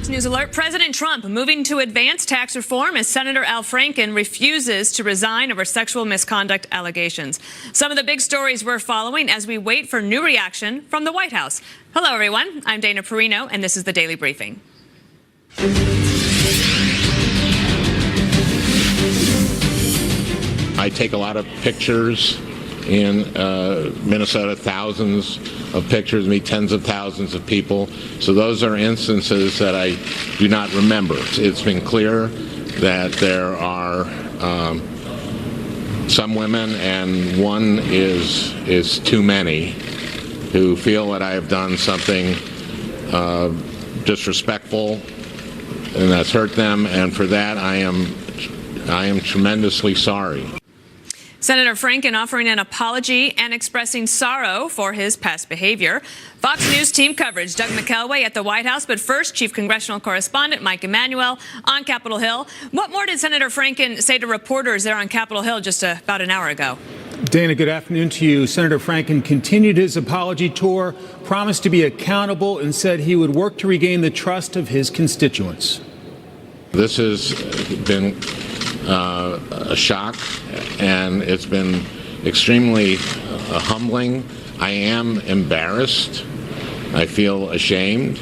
Fox News alert. President Trump moving to advance tax reform as Senator Al Franken refuses to resign over sexual misconduct allegations. Some of the big stories we're following as we wait for new reaction from the White House. Hello, everyone. I'm Dana Perino, and this is the Daily Briefing. I take a lot of pictures in Minnesota, thousands of pictures, meet tens of thousands of people. So those are instances that I do not remember. It's been clear that there are some women, and one is too many, who feel that I have done something disrespectful and that's hurt them, and for that I am tremendously sorry. Senator Franken offering an apology and expressing sorrow for his past behavior. Fox News team coverage, Doug McKelway at the White House. But first, Chief Congressional Correspondent Mike Emanuel on Capitol Hill. What more did Senator Franken say to reporters there on Capitol Hill just about an hour ago? Dana, good afternoon to you. Senator Franken continued his apology tour, promised to be accountable, and said he would work to regain the trust of his constituents. This has been a shock, and it's been extremely humbling. I am embarrassed. I feel ashamed.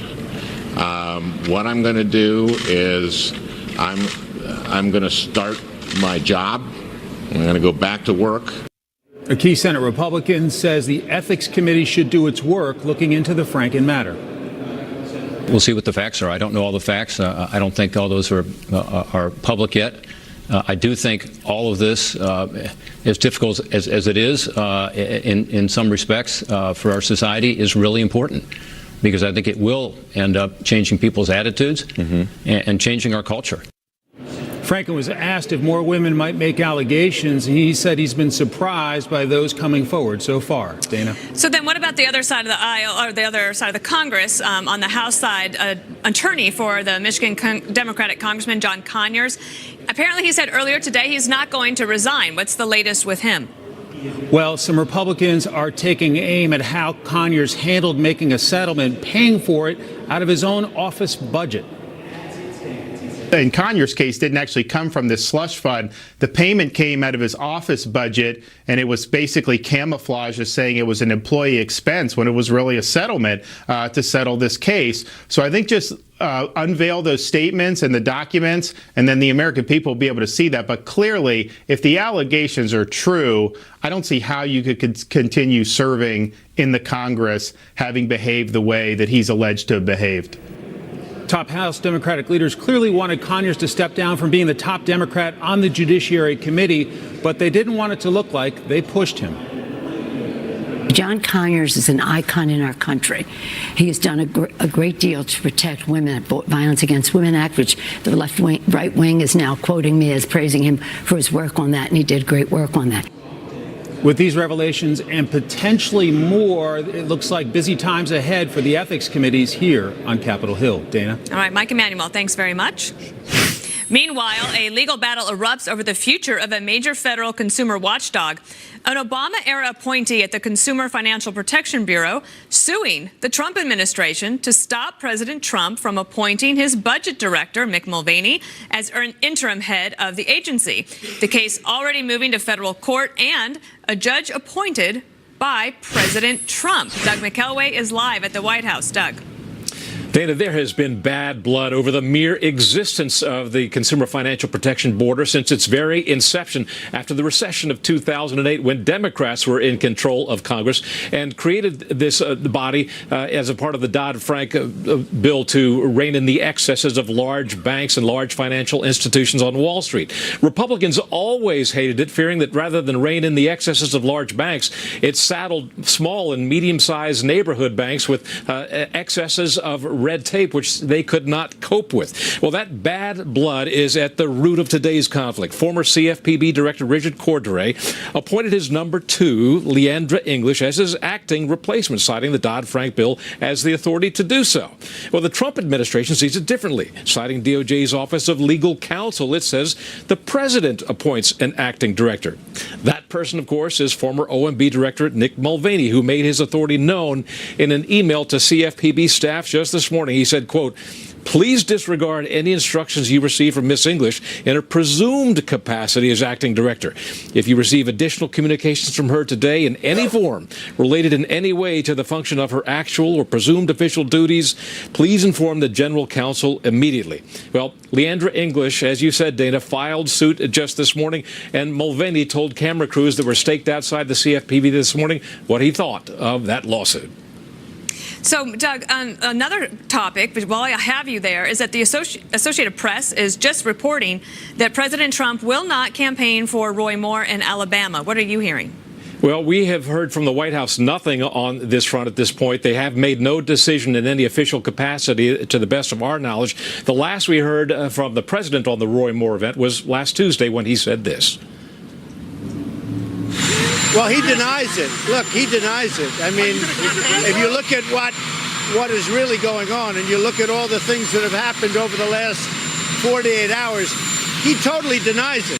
What I'm going to do is I'm going to start my job. I'm going to go back to work. A key Senate Republican says the Ethics Committee should do its work looking into the Franken matter. We'll see what the facts are. I don't know all the facts. I don't think all those are public yet. I do think all of this, as difficult as it is in some respects for our society, is really important, because I think it will end up changing people's attitudes and changing our culture. Franken was asked if more women might make allegations, and he said he's been surprised by those coming forward so far. Dana. So then what about the other side of the aisle, or the other side of the Congress? On the House side, attorney for the Michigan Democratic Congressman John Conyers, apparently he said earlier today he's not going to resign. What's the latest with him? Well, some Republicans are taking aim at how Conyers handled making a settlement, paying for it out of his own office budget. In Conyers' case, didn't actually come from this slush fund. The payment came out of his office budget, and it was basically camouflaged as saying it was an employee expense when it was really a settlement to settle this case. So I think just unveil those statements and the documents, and then the American people will be able to see that. But clearly, if the allegations are true, I don't see how you could continue serving in the Congress having behaved the way that he's alleged to have behaved. Top House Democratic leaders clearly wanted Conyers to step down from being the top Democrat on the Judiciary Committee, but they didn't want it to look like they pushed him. John Conyers is an icon in our country. He has done a great deal to protect women, Violence Against Women Act, which the right wing is now quoting me as praising him for his work on that, and he did great work on that. With these revelations and potentially more, it looks like busy times ahead for the ethics committees here on Capitol Hill. Dana. All right, Mike Emanuel, thanks very much. Meanwhile, a legal battle erupts over the future of a major federal consumer watchdog. An Obama-era appointee at the Consumer Financial Protection Bureau suing the Trump administration to stop President Trump from appointing his budget director, Mick Mulvaney, as an interim head of the agency. The case already moving to federal court, and a judge appointed by President Trump. Doug McKelway is live at the White House. Doug. Dana, there has been bad blood over the mere existence of the Consumer Financial Protection Board since its very inception after the recession of 2008, when Democrats were in control of Congress and created this body as a part of the Dodd-Frank bill to rein in the excesses of large banks and large financial institutions on Wall Street. Republicans always hated it, fearing that rather than rein in the excesses of large banks, it saddled small and medium-sized neighborhood banks with excesses of red tape, which they could not cope with. Well, that bad blood is at the root of today's conflict. Former CFPB Director Richard Cordray appointed his number two, Leandra English, as his acting replacement, citing the Dodd-Frank bill as the authority to do so. Well, the Trump administration sees it differently. Citing DOJ's Office of Legal Counsel, it says the president appoints an acting director. That person, of course, is former OMB Director Nick Mulvaney, who made his authority known in an email to CFPB staff just this morning. He said, quote, please disregard any instructions you receive from Miss English in her presumed capacity as acting director. If you receive additional communications from her today in any form related in any way to the function of her actual or presumed official duties, please inform the General Counsel immediately. Well, Leandra English, as you said, Dana, filed suit just this morning, and Mulvaney told camera crews that were staked outside the CFPB this morning what he thought of that lawsuit. So, Doug, another topic, while I have you there, is that the Associated Press is just reporting that President Trump will not campaign for Roy Moore in Alabama. What are you hearing? Well, we have heard from the White House nothing on this front at this point. They have made no decision in any official capacity, to the best of our knowledge. The last we heard from the president on the Roy Moore event was last Tuesday when he said this. Well, he denies it. Look, he denies it. I mean, if you look at what is really going on and you look at all the things that have happened over the last 48 hours, he totally denies it.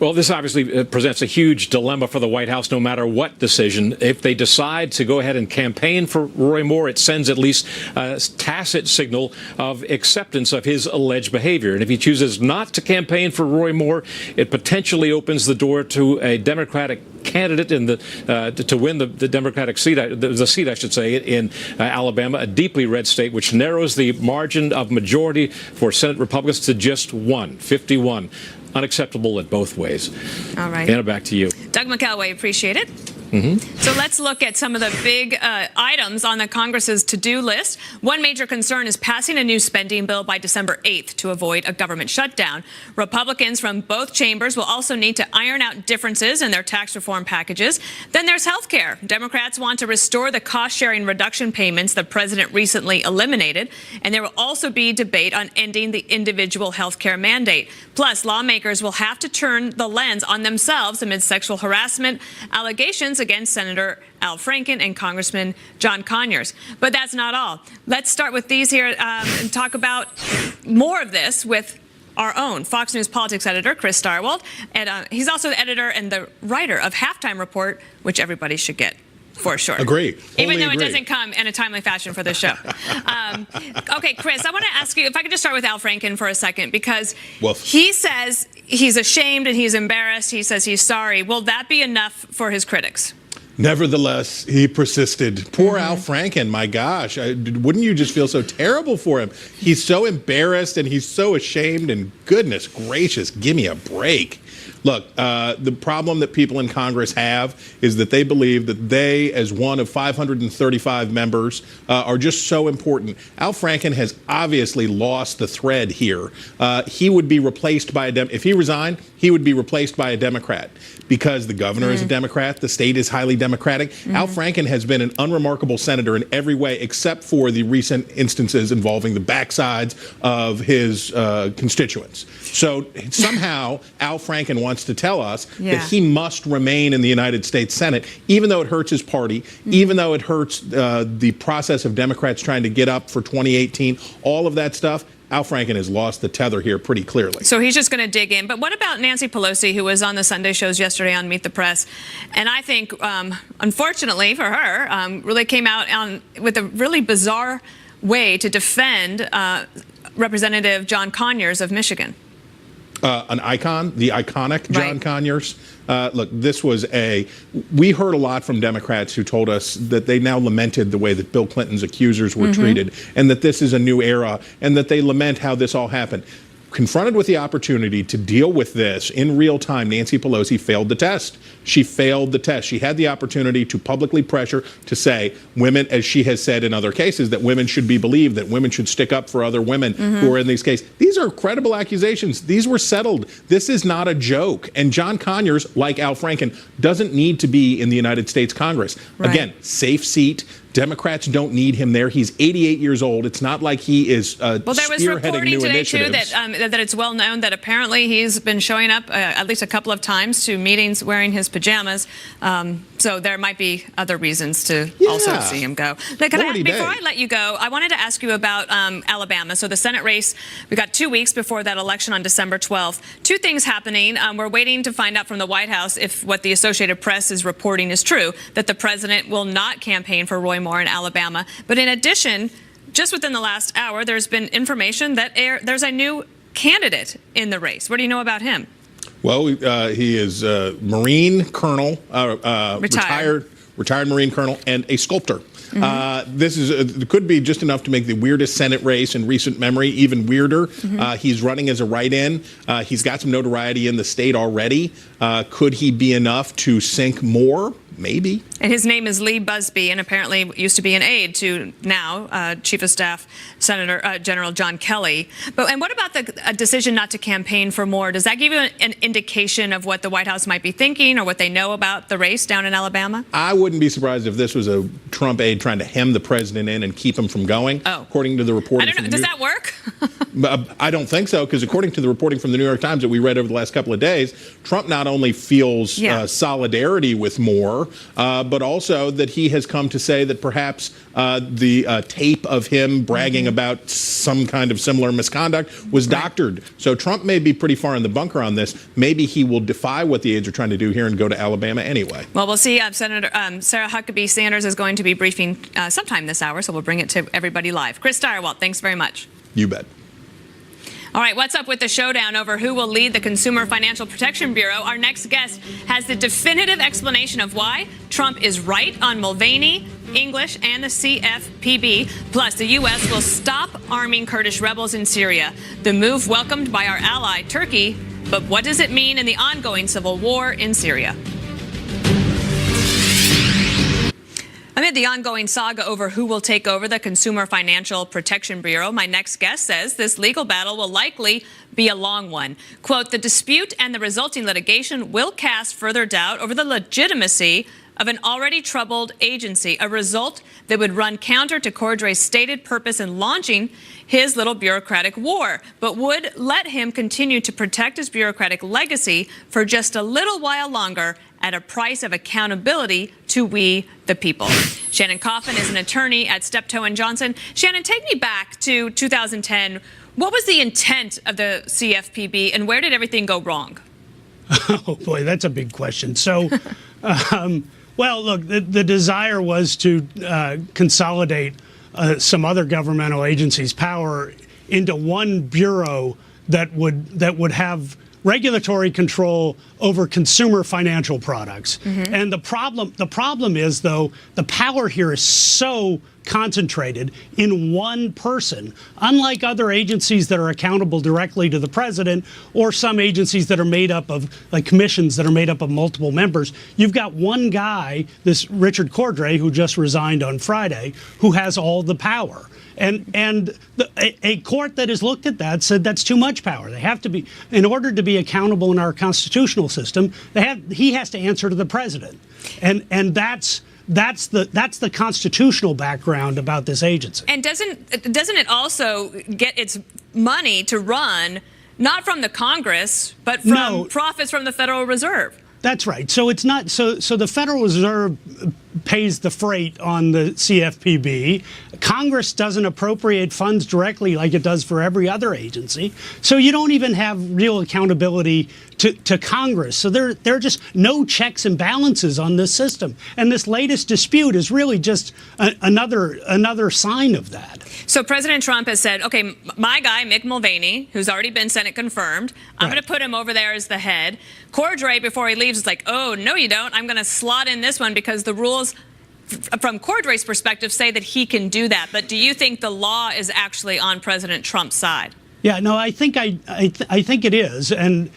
Well, this obviously presents a huge dilemma for the White House, no matter what decision. If they decide to go ahead and campaign for Roy Moore, it sends at least a tacit signal of acceptance of his alleged behavior. And if he chooses not to campaign for Roy Moore, it potentially opens the door to a Democratic candidate in to win the Democratic seat, the seat, I should say, in Alabama, a deeply red state, which narrows the margin of majority for Senate Republicans to just 51. Unacceptable in both ways. All right. Anna, back to you. Doug McElway, appreciate it. Mm-hmm. So let's look at some of the big items on the Congress's to-do list. One major concern is passing a new spending bill by December 8th to avoid a government shutdown. Republicans from both chambers will also need to iron out differences in their tax reform packages. Then there's health care. Democrats want to restore the cost-sharing reduction payments the president recently eliminated. And there will also be debate on ending the individual health care mandate. Plus, lawmakers will have to turn the lens on themselves amid sexual harassment allegations against Senator Al Franken and Congressman John Conyers. But that's not all. Let's start with these here and talk about more of this with our own Fox News politics editor, Chris Starwold. And he's also the editor and the writer of Halftime Report, which everybody should get. For sure. Agree. Even though it doesn't come in a timely fashion for this show. Okay, Chris, I want to ask you, if I could just start with Al Franken for a second, because he says he's ashamed and he's embarrassed. He says he's sorry. Will that be enough for his critics? Nevertheless, he persisted. Poor Al Franken, my gosh. Wouldn't you just feel so terrible for him? He's so embarrassed and he's so ashamed, and goodness gracious, give me a break. Look, the problem that people in Congress have is that they believe that they, as one of 535 members, are just so important. Al Franken has obviously lost the thread here. He would be replaced by if he resigned, he would be replaced by a Democrat, because the governor is a Democrat, the state is highly Democratic. Al Franken has been an unremarkable senator in every way, except for the recent instances involving the backsides of his constituents. So somehow Al Franken wants to tell us that he must remain in the United States Senate, even though it hurts his party, even though it hurts the process of Democrats trying to get up for 2018, all of that stuff. Al Franken has lost the tether here pretty clearly. So he's just going to dig in. But what about Nancy Pelosi, who was on the Sunday shows yesterday on Meet the Press? And I think, unfortunately for her, really came out with a really bizarre way to defend Representative John Conyers of Michigan. An icon, the iconic John Conyers. Look, this was we heard a lot from Democrats who told us that they now lamented the way that Bill Clinton's accusers were treated, and that this is a new era, and that they lament how this all happened. Confronted with the opportunity to deal with this in real time, Nancy Pelosi failed the test. She failed the test. She had the opportunity to publicly pressure to say women, as she has said in other cases, that women should be believed, that women should stick up for other women who are in these cases. These are credible accusations. These were settled. This is not a joke. And John Conyers, like Al Franken, doesn't need to be in the United States Congress. Again, safe seat. Democrats don't need him there. He's 88 years old. It's not like he is spearheading new initiatives. Well, there was reporting today, too, that it's well known that apparently he's been showing up at least a couple of times to meetings wearing his pajamas. So there might be other reasons to also see him go. Before I let you go, I wanted to ask you about Alabama. So the Senate race, we got 2 weeks before that election on December 12th. Two things happening. We're waiting to find out from the White House if what the Associated Press is reporting is true, that the president will not campaign for Roy Moore in Alabama. But in addition, just within the last hour, there's been information that there's a new candidate in the race. What do you know about him? Well, he is a Marine colonel, retired Marine colonel, and a sculptor. This could be just enough to make the weirdest Senate race in recent memory even weirder. He's running as a write-in. He's got some notoriety in the state already. Could he be enough to sink more? Maybe. And his name is Lee Busby, and apparently used to be an aide to now Chief of Staff General John Kelly. And what about the decision not to campaign for more? Does that give you an indication of what the White House might be thinking or what they know about the race down in Alabama? I wouldn't be surprised if this was a Trump aide trying to hem the president in and keep him from going. According to the reporting. I don't know. Does that work? I don't think so, because according to the reporting from the New York Times that we read over the last couple of days, Trump not only feels solidarity with Moore, but also that he has come to say that perhaps the tape of him bragging about some kind of similar misconduct was doctored. So Trump may be pretty far in the bunker on this. Maybe he will defy what the aides are trying to do here and go to Alabama anyway. Well, we'll see. Senator Sarah Huckabee Sanders is going to be briefing sometime this hour, so we'll bring it to everybody live. Chris Stirewalt, thanks very much. You bet. All right, what's up with the showdown over who will lead the Consumer Financial Protection Bureau? Our next guest has the definitive explanation of why Trump is right on Mulvaney, English, and the CFPB. Plus, the U.S. will stop arming Kurdish rebels in Syria. The move welcomed by our ally, Turkey. But what does it mean in the ongoing civil war in Syria? Amid the ongoing saga over who will take over the Consumer Financial Protection Bureau, my next guest says this legal battle will likely be a long one. Quote, the dispute and the resulting litigation will cast further doubt over the legitimacy of an already troubled agency, a result that would run counter to Cordray's stated purpose in launching his little bureaucratic war, but would let him continue to protect his bureaucratic legacy for just a little while longer at a price of accountability to we, the people. Shannon Coffin is an attorney at Steptoe & Johnson. Shannon, take me back to 2010. What was the intent of the CFPB, and where did everything go wrong? Oh, boy, that's a big question. So, well, look, the desire was to consolidate some other governmental agencies' power into one bureau that would have regulatory control over consumer financial products. And the problem is, though, the power here is so concentrated in one person, unlike other agencies that are accountable directly to the president, or some agencies that are made up of, like commissions that are made up of multiple members. You've got one guy, this Richard Cordray, who just resigned on Friday, who has all the power. And a court that has looked at that said that's too much power. They have to be, in order to be accountable in our constitutional system, he has to answer to the president. And that's the constitutional background about this agency. And doesn't it also get its money to run not from the Congress, but from profits from the Federal Reserve? That's right. So it's not so the Federal Reserve pays the freight on the CFPB. Congress doesn't appropriate funds directly like it does for every other agency. So you don't even have real accountability to Congress. So there are just no checks and balances on this system. And this latest dispute is really just another sign of that. So President Trump has said, okay, my guy, Mick Mulvaney, who's already been Senate confirmed, I'm going to put him over there as the head. Cordray, before he leaves, is like, oh, no, you don't. I'm going to slot in this one because the rules from Cordray's perspective say that he can do that. But do you think the law is actually on President Trump's side? Yeah, no, I think it is. And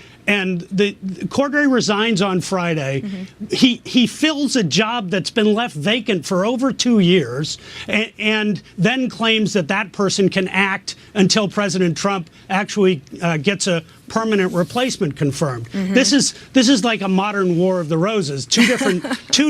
the Cordray resigns on Friday. He fills a job that's been left vacant for over 2 years, and then claims that person can act until President Trump actually gets a permanent replacement confirmed. This is like a modern War of the Roses. Two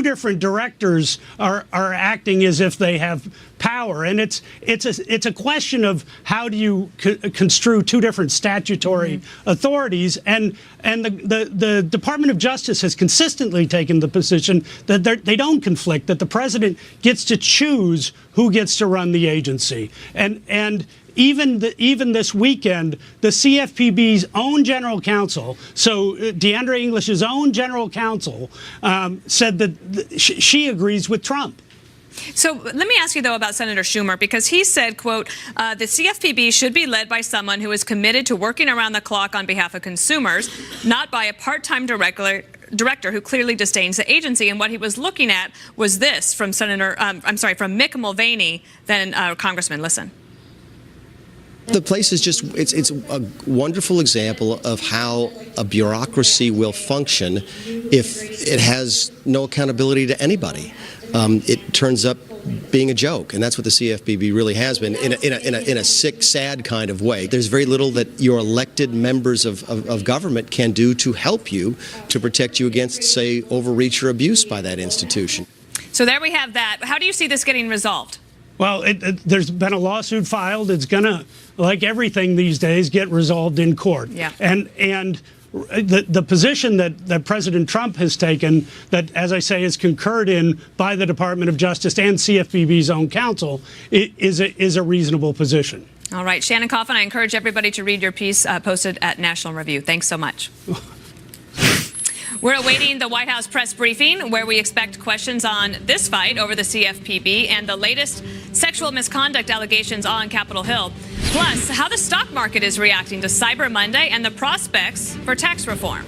different directors are acting as if they have power, and it's a question of how do you construe two different statutory authorities, and the Department of Justice has consistently taken the position that they don't conflict, that the president gets to choose who gets to run the agency, and even this weekend, the CFPB's own general counsel, so Deandra English's own general counsel, said that she agrees with Trump. So let me ask you, though, about Senator Schumer, because he said, quote, the CFPB should be led by someone who is committed to working around the clock on behalf of consumers, not by a part-time director who clearly disdains the agency. And what he was looking at was this from from Mick Mulvaney, then Congressman. Listen. The place is just, it's a wonderful example of how a bureaucracy will function if it has no accountability to anybody. It turns up being a joke, and that's what the CFPB really has been in a sick, sad kind of way. There's very little that your elected members of government can do to help you, to protect you against, say, overreach or abuse by that institution. So there we have that. How do you see this getting resolved? Well, there's been a lawsuit filed. It's going to, like everything these days, get resolved in court. Yeah. And the position that President Trump has taken, that, as I say, is concurred in by the Department of Justice and CFPB's own counsel, is a reasonable position. All right. Shannon Coffin, I encourage everybody to read your piece posted at National Review. Thanks so much. We're awaiting the White House press briefing, where we expect questions on this fight over the CFPB and the latest sexual misconduct allegations on Capitol Hill, plus how the stock market is reacting to Cyber Monday and the prospects for tax reform.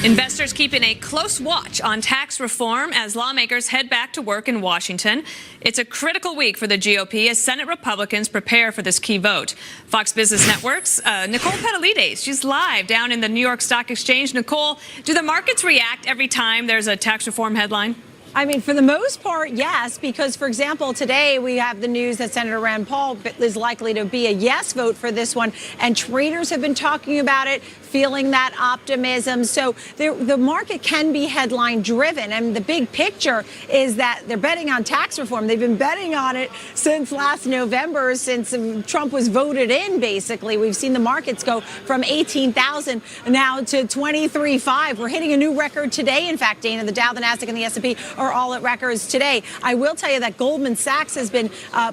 Investors keeping a close watch on tax reform as lawmakers head back to work in Washington. It's a critical week for the GOP as Senate Republicans prepare for this key vote. Fox Business Network's Nicole Petalides, she's live down in the New York Stock Exchange. Nicole, do the markets react every time there's a tax reform headline? I mean, for the most part, yes, because, for example, today we have the news that Senator Rand Paul is likely to be a yes vote for this one, and traders have been talking about it, feeling that optimism. So the market can be headline driven, and the big picture is that they're betting on tax reform. They've been betting on it since last November, since Trump was voted in, basically. We've seen the markets go from 18,000 now to 23.5. We're hitting a new record today. In fact, Dana, the Dow, the Nasdaq, and the S&P are all at records today. I will tell you that Goldman Sachs has been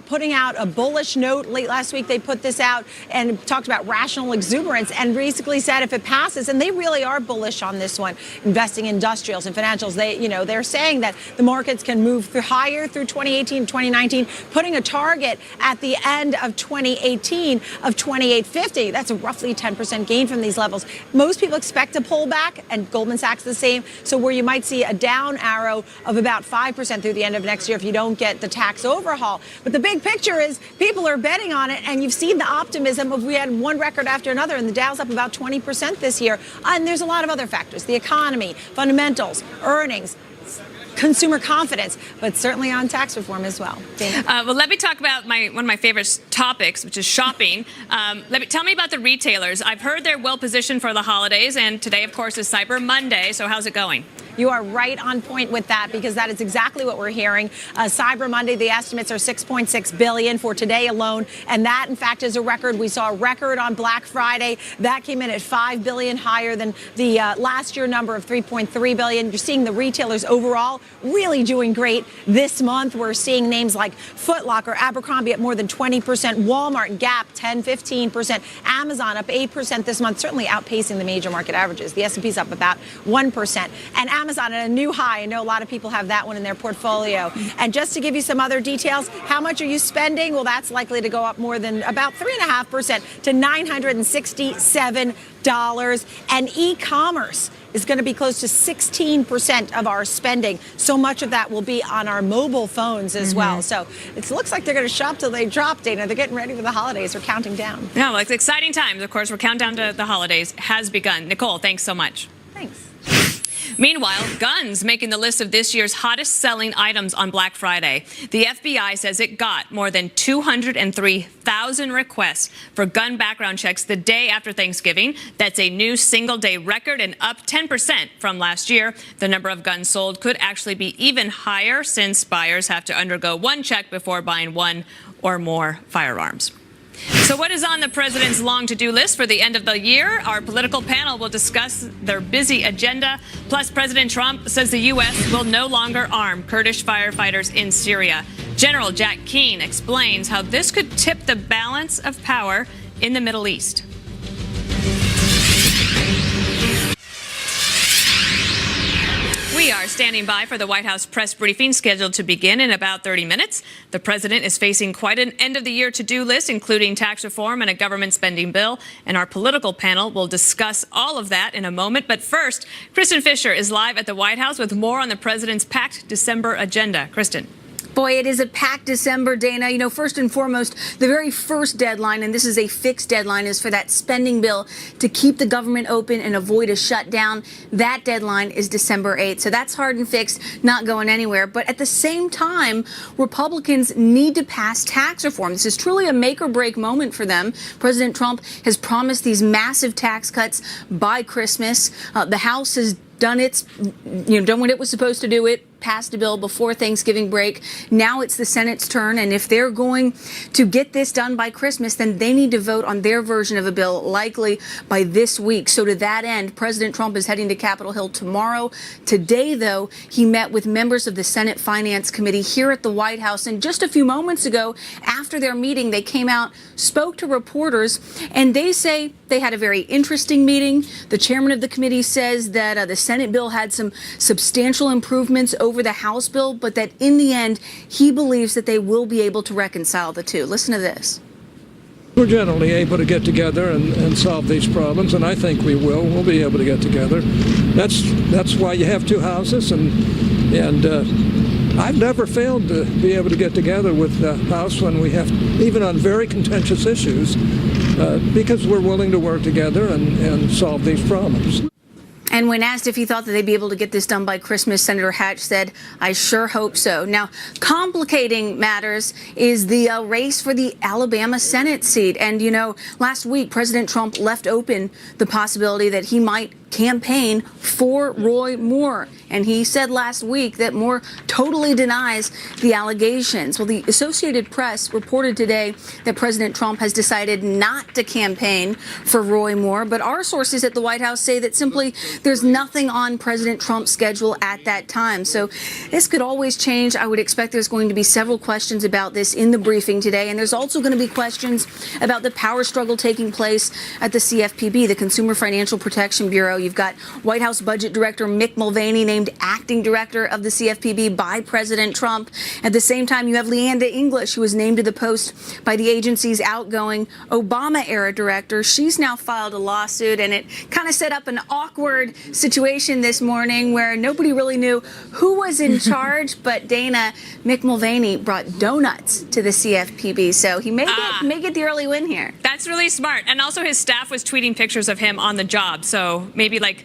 putting out a bullish note. Late last week, they put this out and talked about rational exuberance and basically said if it passes, and they really are bullish on this one, investing in industrials and financials, they're saying that the markets can move higher through 2018, 2019, putting a target at the end of 2018 of 2850. That's a roughly 10% gain from these levels. Most people expect a pullback, and Goldman Sachs the same. So where you might see a down arrow of about 5% through the end of next year if you don't get the tax overhaul. But the big picture is people are betting on it, and you've seen the optimism of we had one record after another, and the Dow's up about 20% this year. And there's a lot of other factors, the economy, fundamentals, earnings, consumer confidence, but certainly on tax reform as well. Well, let me talk about one of my favorite topics, which is shopping. Tell me about the retailers. I've heard they're well positioned for the holidays, and today, of course, is Cyber Monday. So how's it going? You are right on point with that, because that is exactly what we're hearing. Cyber Monday, the estimates are $6.6 billion for today alone, and that, in fact, is a record. We saw a record on Black Friday. That came in at $5 billion, higher than the last year number of $3.3 billion. You're seeing the retailers overall really doing great this month. We're seeing names like Foot Locker, Abercrombie at more than 20%, Walmart, Gap 10, 15%, Amazon up 8% this month, certainly outpacing the major market averages. The S&P's up about 1%. And Amazon at a new high. I know a lot of people have that one in their portfolio. And just to give you some other details, how much are you spending? Well, that's likely to go up more than about 3.5% to $967. And e-commerce is going to be close to 16% of our spending. So much of that will be on our mobile phones as well. So it looks like they're going to shop till they drop, Dana. They're getting ready for the holidays. They're counting down. Yeah, well, it's exciting times. Of course, we're countdown to the holidays has begun. Nicole, thanks so much. Thanks. Meanwhile, guns making the list of this year's hottest selling items on Black Friday. The FBI says it got more than 203,000 requests for gun background checks the day after Thanksgiving. That's a new single-day record and up 10% from last year. The number of guns sold could actually be even higher, since buyers have to undergo one check before buying one or more firearms. So what is on the president's long to-do list for the end of the year? Our political panel will discuss their busy agenda. Plus, President Trump says the U.S. will no longer arm Kurdish firefighters in Syria. General Jack Keane explains how this could tip the balance of power in the Middle East. are standing by for the White House press briefing scheduled to begin in about 30 minutes. The president is facing quite an end-of-the-year to-do list, including tax reform and a government spending bill. And our political panel will discuss all of that in a moment. But first, Kristen Fisher is live at the White House with more on the president's packed December agenda. Kristen. Boy, it is a packed December, Dana. You know, first and foremost, the very first deadline, and this is a fixed deadline, is for that spending bill to keep the government open and avoid a shutdown. That deadline is December 8th. So that's hard and fixed, not going anywhere. But at the same time, Republicans need to pass tax reform. This is truly a make or break moment for them. President Trump has promised these massive tax cuts by Christmas. The House has done what it was supposed to do. It passed a bill before Thanksgiving break. Now it's the Senate's turn, and if they're going to get this done by Christmas, then they need to vote on their version of a bill, likely by this week. So to that end, President Trump is heading to Capitol Hill tomorrow. Today, though, he met with members of the Senate Finance Committee here at the White House, and just a few moments ago, after their meeting, they came out, spoke to reporters, and they say they had a very interesting meeting. The chairman of the committee says that the Senate bill had some substantial improvements over the House bill, but that in the end, he believes that they will be able to reconcile the two. Listen to this. We're generally able to get together and solve these problems, and I think we will. We'll be able to get together. That's why you have two houses, and I've never failed to be able to get together with the House when we have, even on very contentious issues, because we're willing to work together and solve these problems. And when asked if he thought that they'd be able to get this done by Christmas, Senator Hatch said, "I sure hope so." Now, complicating matters is the race for the Alabama Senate seat. And, you know, last week, President Trump left open the possibility that he might campaign for Roy Moore. And he said last week that Moore totally denies the allegations. Well, the Associated Press reported today that President Trump has decided not to campaign for Roy Moore. But our sources at the White House say that simply there's nothing on President Trump's schedule at that time. So this could always change. I would expect there's going to be several questions about this in the briefing today. And there's also going to be questions about the power struggle taking place at the CFPB, the Consumer Financial Protection Bureau. You've got White House Budget Director Mick Mulvaney named acting director of the CFPB by President Trump. At the same time, you have Leanda English, who was named to the post by the agency's outgoing Obama-era director. She's now filed a lawsuit, and it kind of set up an awkward situation this morning where nobody really knew who was in charge, but Dana, Mick Mulvaney brought donuts to the CFPB, so he may get the early win here. That's really smart. And also his staff was tweeting pictures of him on the job, so maybe like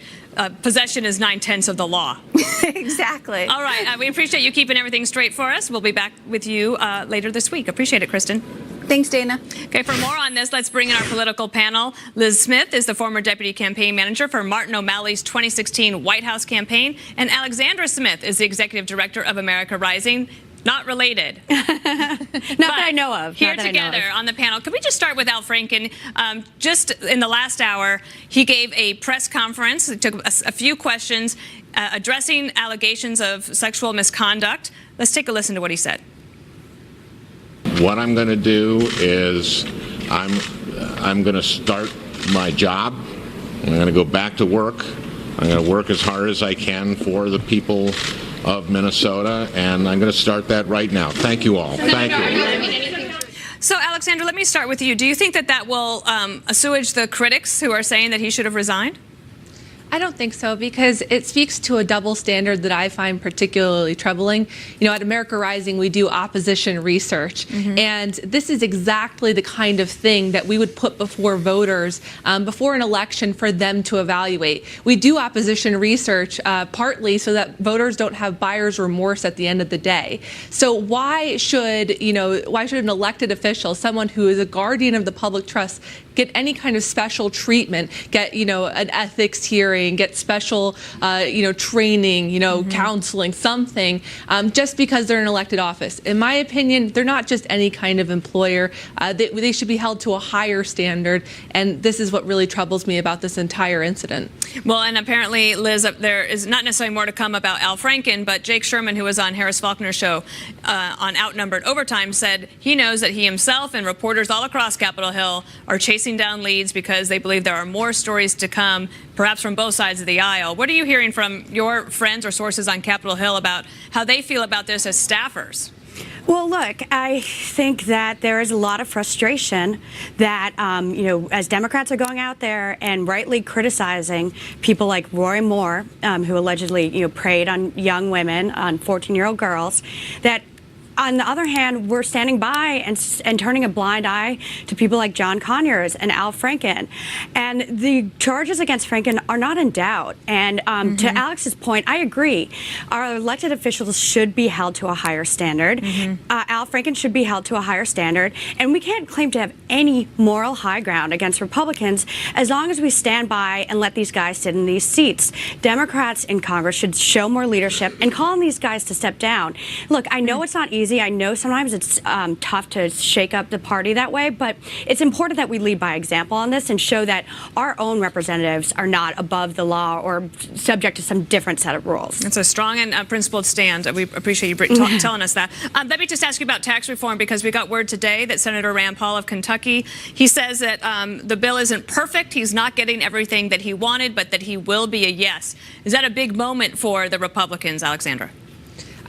possession is 9/10 of the law. Exactly. All right. We appreciate you keeping everything straight for us. We'll be back with you later this week. Appreciate it, Kristen. Thanks, Dana. Okay, for more on this, let's bring in our political panel. Liz Smith is the former deputy campaign manager for Martin O'Malley's 2016 White House campaign, and Alexandra Smith is the executive director of America Rising. Not related. Not that I know of. Here together on the panel. Could we just start with Al Franken? Just in the last hour, he gave a press conference. It took a few questions addressing allegations of sexual misconduct. Let's take a listen to what he said. What I'm going to do is I'm going to start my job. I'm going to go back to work. I'm going to work as hard as I can for the people of Minnesota, and I'm going to start that right now. Thank you all. Thank you. So, Alexandra, let me start with you. Do you think that that will assuage the critics who are saying that he should have resigned? I don't think so, because it speaks to a double standard that I find particularly troubling. You know, at America Rising, we do opposition research, and this is exactly the kind of thing that we would put before voters before an election for them to evaluate. We do opposition research partly so that voters don't have buyer's remorse at the end of the day. So why should an elected official, someone who is a guardian of the public trust, get any kind of special treatment, get, an ethics hearing, get special, training, counseling, something, just because they're in elected office? In my opinion, they're not just any kind of employer. They should be held to a higher standard, and this is what really troubles me about this entire incident. Well, and apparently, Liz, there is not necessarily more to come about Al Franken, but Jake Sherman, who was on Harris Faulkner's show on Outnumbered Overtime, said he knows that he himself and reporters all across Capitol Hill are chasing down leads because they believe there are more stories to come perhaps from both sides of the aisle. What are you hearing from your friends or sources on Capitol Hill about how they feel about this as staffers? Well, look, I think that there is a lot of frustration that, as Democrats are going out there and rightly criticizing people like Roy Moore, who allegedly, preyed on young women, on 14-year-old girls, that on the other hand, we're standing by and turning a blind eye to people like John Conyers and Al Franken. And the charges against Franken are not in doubt. And to Alex's point, I agree. Our elected officials should be held to a higher standard. Al Franken should be held to a higher standard. And we can't claim to have any moral high ground against Republicans as long as we stand by and let these guys sit in these seats. Democrats in Congress should show more leadership and call on these guys to step down. Look, I know it's not easy. I know sometimes it's tough to shake up the party that way, but it's important that we lead by example on this and show that our own representatives are not above the law or subject to some different set of rules. It's a strong and principled stand. We appreciate you telling us that. Let me just ask you about tax reform, because we got word today that Senator Rand Paul of Kentucky, he says that the bill isn't perfect. He's not getting everything that he wanted, but that he will be a yes. Is that a big moment for the Republicans, Alexandra?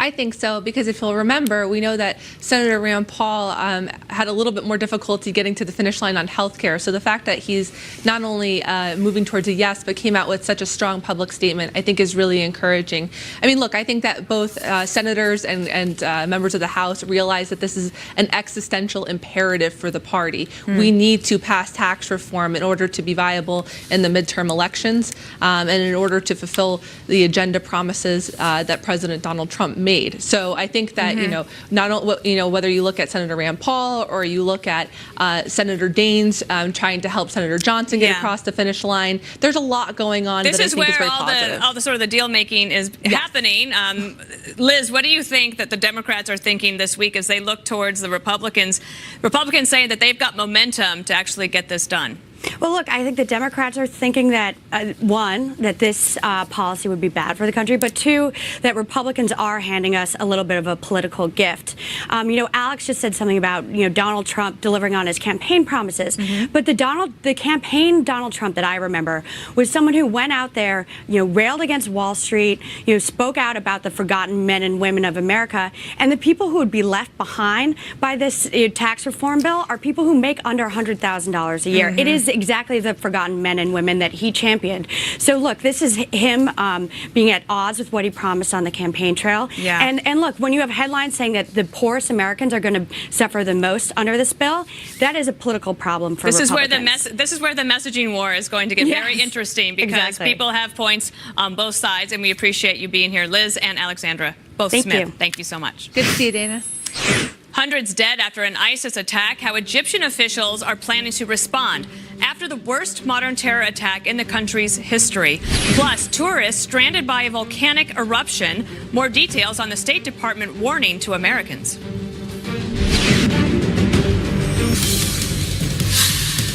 I think so, because if you'll remember, we know that Senator Rand Paul had a little bit more difficulty getting to the finish line on health care. So the fact that he's not only moving towards a yes, but came out with such a strong public statement, I think is really encouraging. I mean, look, I think that both senators and members of the House realize that this is an existential imperative for the party. We need to pass tax reform in order to be viable in the midterm elections and in order to fulfill the agenda promises that President Donald Trump made. So I think that, whether you look at Senator Rand Paul or you look at Senator Daines trying to help Senator Johnson get across the finish line, there's a lot going on. This that is I think where is very all positive. the sort of the deal making is happening. Liz, what do you think that the Democrats are thinking this week as they look towards the Republicans? Republicans saying that they've got momentum to actually get this done. Well, look, I think the Democrats are thinking that, one, that this policy would be bad for the country, but two, that Republicans are handing us a little bit of a political gift. Alex just said something about, Donald Trump delivering on his campaign promises. But the campaign Donald Trump that I remember was someone who went out there, railed against Wall Street, spoke out about the forgotten men and women of America. And the people who would be left behind by this tax reform bill are people who make under $100,000 a year. It is exactly the forgotten men and women that he championed. So look, this is him being at odds with what he promised on the campaign trail. Yeah. And look, when you have headlines saying that the poorest Americans are going to suffer the most under this bill, that is a political problem for Republicans. This is where the messaging war is going to get very interesting, because people have points on both sides, and we appreciate you being here, Liz and Alexandra, both Smith. Thank you so much. Good to see you, Dana. Hundreds dead after an ISIS attack. How Egyptian officials are planning to respond after the worst modern terror attack in the country's history. Plus, tourists stranded by a volcanic eruption. More details on the State Department warning to Americans.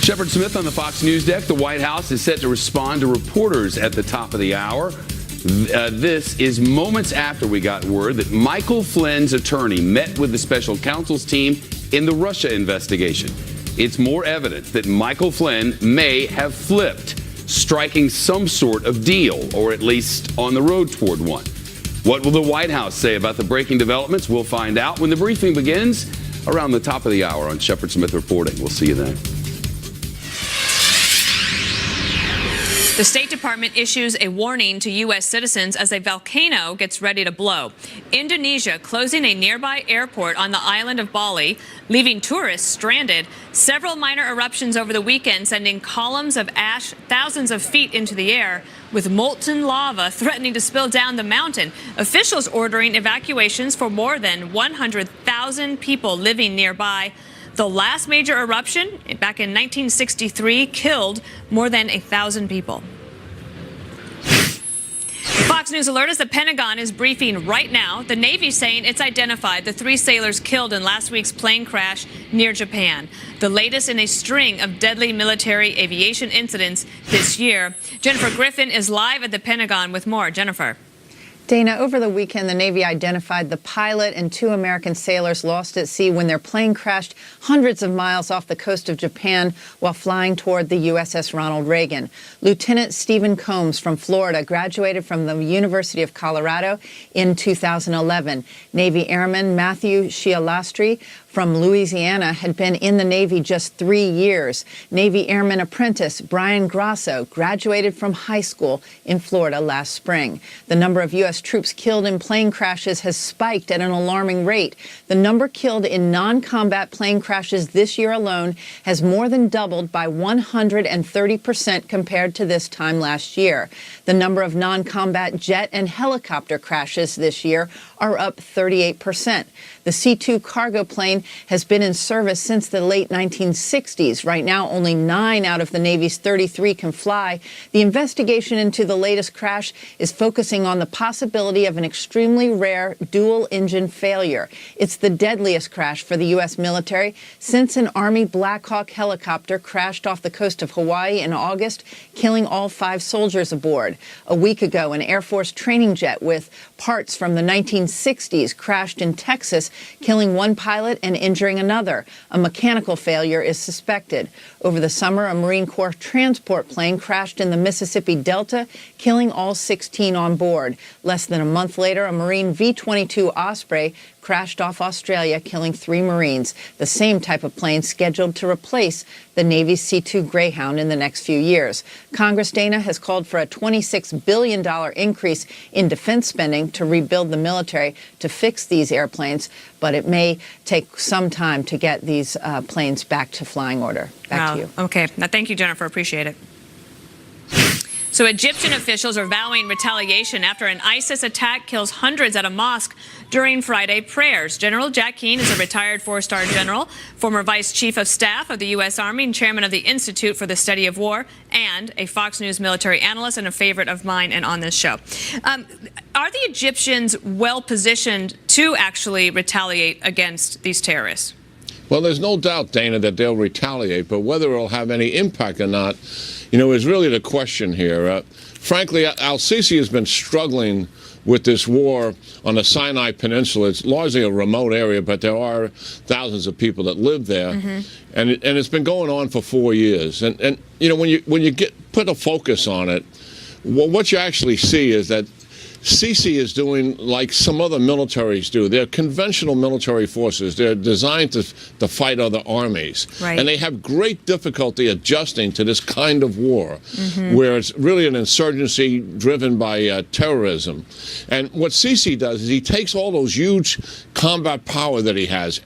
Shepard Smith on the Fox News deck. The White House is set to respond to reporters at the top of the hour. This is moments after we got word that Michael Flynn's attorney met with the special counsel's team in the Russia investigation. It's more evidence that Michael Flynn may have flipped, striking some sort of deal, or at least on the road toward one. What will the White House say about the breaking developments? We'll find out when the briefing begins around the top of the hour on Shepard Smith Reporting. We'll see you then. The State Department issues a warning to U.S. citizens as a volcano gets ready to blow. Indonesia closing a nearby airport on the island of Bali, leaving tourists stranded. Several minor eruptions over the weekend, sending columns of ash thousands of feet into the air, with molten lava threatening to spill down the mountain. Officials ordering evacuations for more than 100,000 people living nearby. The last major eruption back in 1963 killed more than 1,000 people. Fox News alert as the Pentagon is briefing right now. The Navy saying it's identified the 3 sailors killed in last week's plane crash near Japan, the latest in a string of deadly military aviation incidents this year. Jennifer Griffin is live at the Pentagon with more. Jennifer. Dana, over the weekend, the Navy identified the pilot and 2 American sailors lost at sea when their plane crashed hundreds of miles off the coast of Japan while flying toward the USS Ronald Reagan. Lieutenant Stephen Combs from Florida graduated from the University of Colorado in 2011. Navy Airman Matthew Shialastri from Louisiana had been in the Navy just 3 years. Navy Airman apprentice Brian Grasso graduated from high school in Florida last spring. The number of U.S. troops killed in plane crashes has spiked at an alarming rate. The number killed in non-combat plane crashes this year alone has more than doubled by 130% compared to this time last year. The number of non-combat jet and helicopter crashes this year are up 38%. The C-2 cargo plane has been in service since the late 1960s. Right now, only 9 out of the Navy's 33 can fly. The investigation into the latest crash is focusing on the possibility of an extremely rare dual-engine failure. It's the deadliest crash for the U.S. military since an Army Black Hawk helicopter crashed off the coast of Hawaii in August, killing all 5 soldiers aboard. A week ago, an Air Force training jet with parts from the 1960s crashed in Texas, killing 1 pilot and injuring another. A mechanical failure is suspected. Over the summer, a Marine Corps transport plane crashed in the Mississippi Delta, killing all 16 on board. Less than a month later, a Marine V-22 Osprey crashed off Australia, killing 3 Marines, the same type of plane scheduled to replace the Navy's C-2 Greyhound in the next few years. Congress, Dana, has called for a $26 billion increase in defense spending to rebuild the military to fix these airplanes, but it may take some time to get these planes back to flying order. Back to you. Okay. Now, thank you, Jennifer. Appreciate it. So Egyptian officials are vowing retaliation after an ISIS attack kills hundreds at a mosque during Friday prayers. General Jeanine is a retired 4-star general, former vice chief of staff of the U.S. Army and chairman of the Institute for the Study of War, and a Fox News military analyst and a favorite of mine and on this show. Are the Egyptians well positioned to actually retaliate against these terrorists? Well, there's no doubt, Dana, that they'll retaliate, but whether it'll have any impact or not, is really the question here. Frankly, al-Sisi has been struggling with this war on the Sinai Peninsula. It's largely a remote area, but there are thousands of people that live there, and it's been going on for 4 years. And when you put a focus on it, what you actually see is that Sisi is doing like some other militaries do. They're conventional military forces. They're designed to fight other armies. Right. And they have great difficulty adjusting to this kind of war, where it's really an insurgency driven by terrorism. And what Sisi does is he takes all those huge combat power that he has,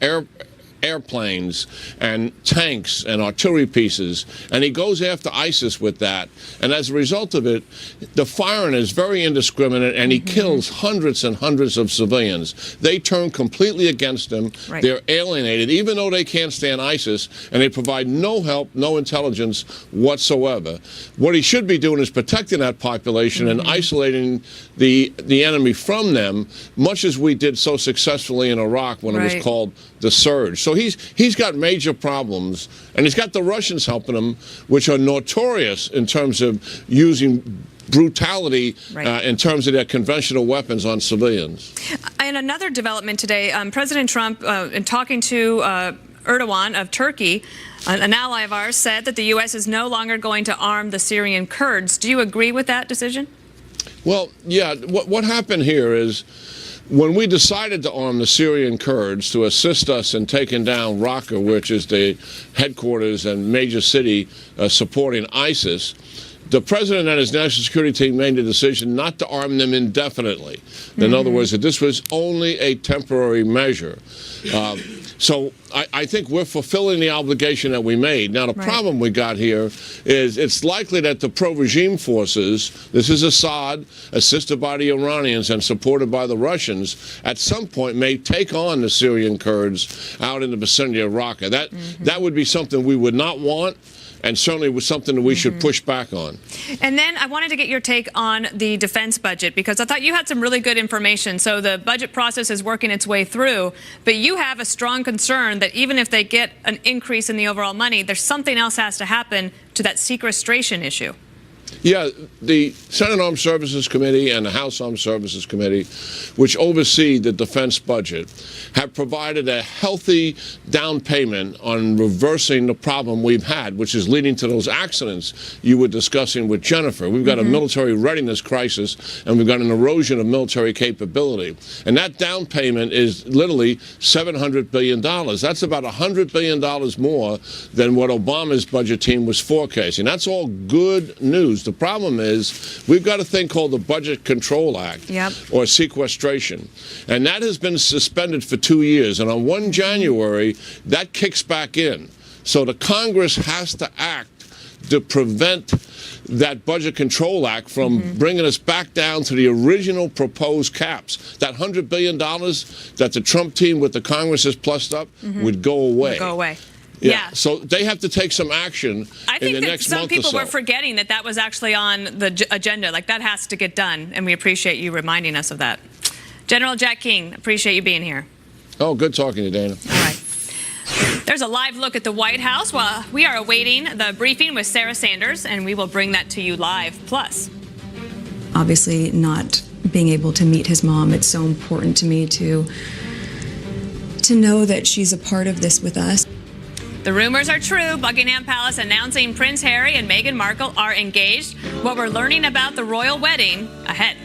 airplanes and tanks and artillery pieces, and he goes after ISIS with that. And as a result of it, the firing is very indiscriminate, and he kills hundreds and hundreds of civilians. They turn completely against him. Right. They're alienated, even though they can't stand ISIS, and they provide no help, no intelligence whatsoever. What he should be doing is protecting that population and isolating the enemy from them, much as we did so successfully in Iraq when it was called the Surge. So he's got major problems, and he's got the Russians helping him, which are notorious in terms of using brutality in terms of their conventional weapons on civilians. And another development today, President Trump, in talking to Erdogan of Turkey, an ally of ours, said that the U.S. is no longer going to arm the Syrian Kurds. Do you agree with that decision? Well, yeah. What happened here is, when we decided to arm the Syrian Kurds to assist us in taking down Raqqa, which is the headquarters and major city supporting ISIS, the president and his national security team made the decision not to arm them indefinitely. In other words, that this was only a temporary measure. So I think we're fulfilling the obligation that we made. Now, the problem we got here is it's likely that the pro-regime forces, this is Assad, assisted by the Iranians and supported by the Russians, at some point may take on the Syrian Kurds out in the vicinity of Raqqa. That would be something we would not want, and certainly was something that we should push back on. And then I wanted to get your take on the defense budget, because I thought you had some really good information. So the budget process is working its way through, but you have a strong concern that even if they get an increase in the overall money, there's something else has to happen to that sequestration issue. Yeah, the Senate Armed Services Committee and the House Armed Services Committee, which oversee the defense budget, have provided a healthy down payment on reversing the problem we've had, which is leading to those accidents you were discussing with Jennifer. We've got a military readiness crisis, and we've got an erosion of military capability. And that down payment is literally $700 billion. That's about $100 billion more than what Obama's budget team was forecasting. That's all good news. The problem is we've got a thing called the Budget Control Act, or sequestration, and that has been suspended for 2 years, and on 1 January that kicks back in. So the Congress has to act to prevent that Budget Control Act from bringing us back down to the original proposed caps. That $100 billion that the Trump team with the Congress has plussed up would go away. Would go away. Yeah, so they have to take some action in the next month or so. I think that some people were forgetting that that was actually on the agenda. Like, that has to get done, and we appreciate you reminding us of that. General Jack King, appreciate you being here. Oh, good talking to you, Dana. All right. There's a live look at the White House while we are awaiting the briefing with Sarah Sanders, and we will bring that to you live. Plus, obviously not being able to meet his mom, it's so important to me to know that she's a part of this with us. the rumors are true. Buckingham Palace announcing Prince Harry and Meghan Markle are engaged. What we're learning about the royal wedding ahead.